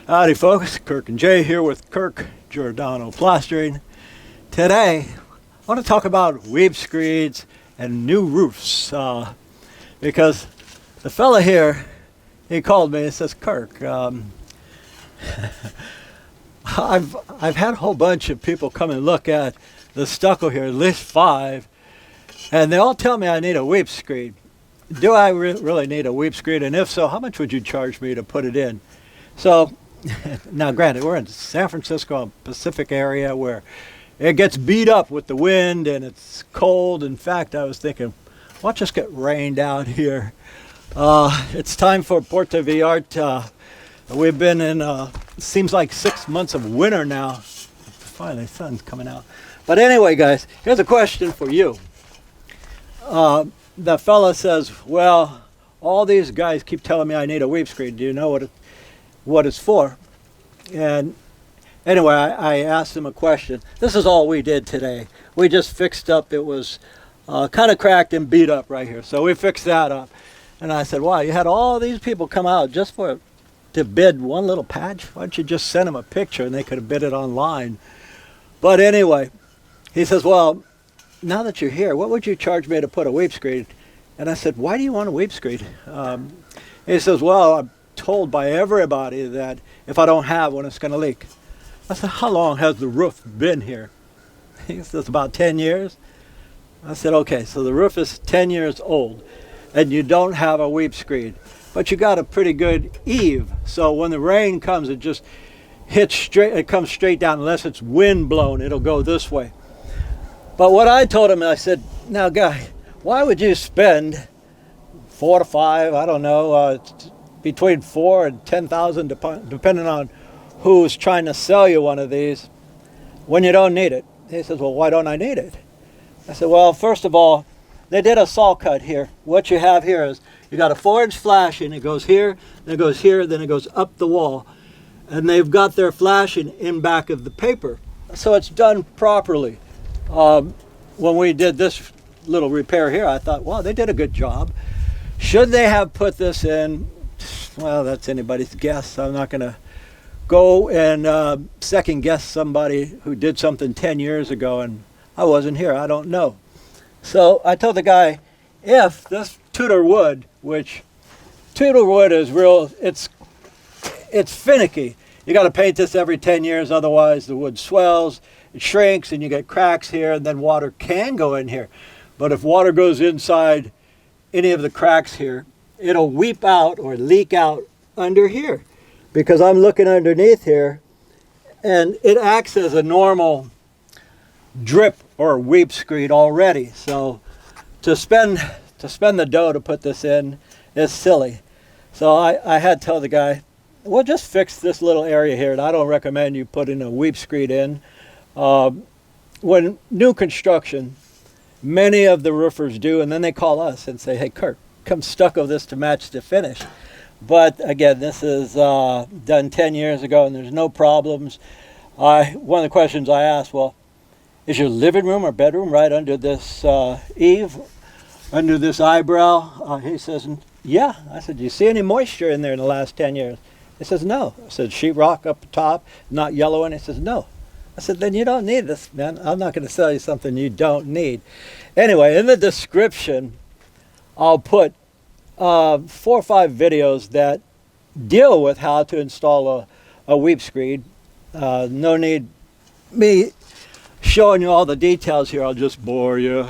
Howdy folks, Kirk and Jay here with Kirk Giordano Plastering. Today, I want to talk about weep screeds and new roofs because the fella here, he called me and says, Kirk, I've had a whole bunch of people come and look at the stucco here, at least 5, and they all tell me I need a weep screed. Do I really need a weep screed? And if so, how much would you charge me to put it in? So, now granted, we're in San Francisco, Pacific area, where it gets beat up with the wind and it's cold. In fact, I was thinking, why not just get rained out here? It's time for Puerto Vallarta. We've been in, seems like 6 months of winter now. Finally, the sun's coming out. But anyway, guys, here's a question for you. The fella says, well, all these guys keep telling me I need a weep screed. Do you know what it's for? And anyway, I asked him a question. This is all we did today. We just fixed up. It was kind of cracked and beat up right here. So we fixed that up. And I said, wow, you had all these people come out just to bid one little patch? Why don't you just send them a picture and they could have bid it online? But anyway, he says, well, now that you're here, what would you charge me to put a weep screed? And I said, why do you want a weep screed? He says, well, I'm told by everybody that if I don't have one, it's going to leak. I said, how long has the roof been here? He says, about 10 years. I said, okay, so the roof is 10 years old and you don't have a weep screed, but you got a pretty good eave. So when the rain comes, it just hits straight, it comes straight down. Unless it's wind blown, it'll go this way. But what I told him, I said, now guy, why would you spend 4 to 5, I don't know, between 4 and 10,000, depending on who's trying to sell you one of these, when you don't need it? He says, well, why don't I need it? I said, well, first of all, they did a saw cut here. What you have here is you got a 4-inch flashing. It goes here, then it goes here, then it goes up the wall. And they've got their flashing in back of the paper. So it's done properly. When we did this little repair here, I thought, wow, they did a good job. Should they have put this in? Well, that's anybody's guess. I'm not going to go and second guess somebody who did something 10 years ago and I wasn't here. I don't know. So I told the guy, if this Tudor wood, which Tudor wood is real, it's finicky. You got to paint this every 10 years, otherwise the wood swells, it shrinks, and you get cracks here, and then water can go in here. But if water goes inside any of the cracks here, it'll weep out or leak out under here, because I'm looking underneath here and it acts as a normal drip or weep screed already. So to spend the dough to put this in is silly. So I had to tell the guy, well, just fix this little area here, and I don't recommend you putting a weep screed in. When new construction, many of the roofers do, and then they call us and say, hey, Kirk, come stucco this to match the finish. But again, this is done 10 years ago and there's no problems. One of the questions I asked, well, is your living room or bedroom right under this eave, under this eyebrow? He says, yeah. I said, do you see any moisture in there in the last 10 years? He says, no. I said, sheetrock up top, not yellowing? He says, no. I said, then you don't need this, man. I'm not going to sell you something you don't need. Anyway, in the description, I'll put 4 or 5 videos that deal with how to install a weep screed. No need me showing you all the details here. I'll just bore you.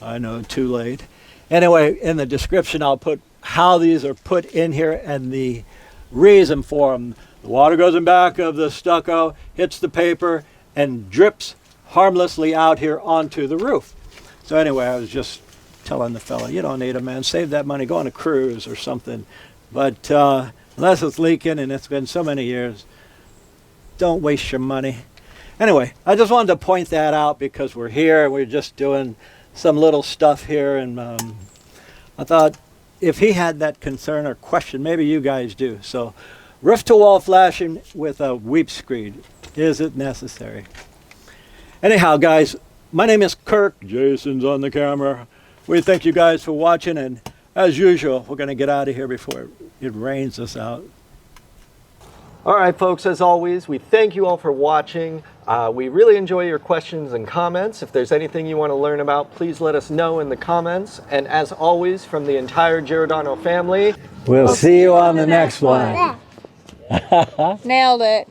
I know, too late. Anyway, in the description, I'll put how these are put in here and the reason for them. The water goes in back of the stucco, hits the paper, and drips harmlessly out here onto the roof. So anyway, I was just telling the fella, you don't need them, man. Save that money. Go on a cruise or something. But unless it's leaking and it's been so many years, don't waste your money. Anyway, I just wanted to point that out because we're here. We're just doing some little stuff here. And I thought if he had that concern or question, maybe you guys do. So roof-to-wall flashing with a weep screed. Is it necessary? Anyhow, guys, my name is Kirk. Jason's on the camera. We thank you guys for watching, and as usual, we're going to get out of here before it rains us out. All right, folks, as always, we thank you all for watching. We really enjoy your questions and comments. If there's anything you want to learn about, please let us know in the comments. And as always, from the entire Giordano family, We'll see you on the next one. Nailed it.